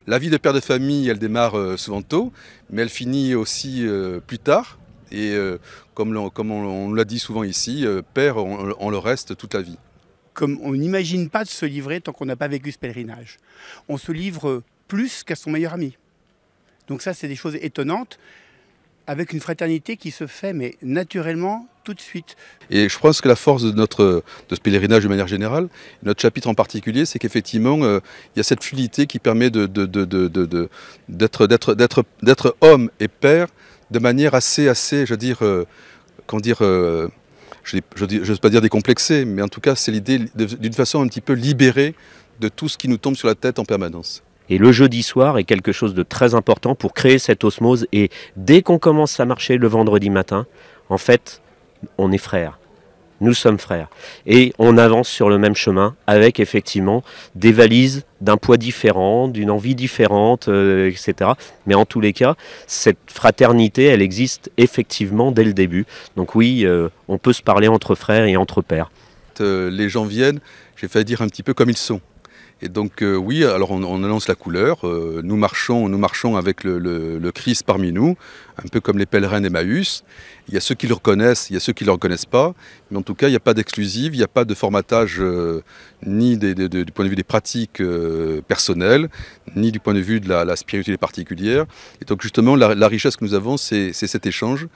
La vie de père de famille, elle démarre souvent tôt, mais elle finit aussi plus tard. Et comme on l'a dit souvent ici, père, on le reste toute la vie. Comme on n'imagine pas de se livrer tant qu'on n'a pas vécu ce pèlerinage. On se livre plus qu'à son meilleur ami. Donc ça, c'est des choses étonnantes, avec une fraternité qui se fait, mais naturellement, tout de suite. Et je pense que la force de ce pèlerinage de manière générale, notre chapitre en particulier, c'est qu'effectivement, il y a cette fluidité qui permet d'être homme et père de manière assez, je veux dire, comment dire, je n'ose pas dire décomplexée, mais en tout cas, c'est l'idée d'une façon un petit peu libérée de tout ce qui nous tombe sur la tête en permanence. Et le jeudi soir est quelque chose de très important pour créer cette osmose. Et dès qu'on commence à marcher le vendredi matin, en fait, on est frères. Nous sommes frères. Et on avance sur le même chemin avec effectivement des valises d'un poids différent, d'une envie différente, etc. Mais en tous les cas, cette fraternité, elle existe effectivement dès le début. Donc oui, on peut se parler entre frères et entre pères. Les gens viennent, j'ai failli dire un petit peu comme ils sont. Et donc oui, alors on annonce la couleur, nous marchons avec le Christ parmi nous, un peu comme les pèlerins d'Emmaüs. Il y a ceux qui le reconnaissent, il y a ceux qui ne le reconnaissent pas, mais en tout cas il n'y a pas d'exclusive, il n'y a pas de formatage ni du point de vue des pratiques personnelles, ni du point de vue de la spiritualité particulière. Et donc justement la richesse que nous avons, c'est cet échange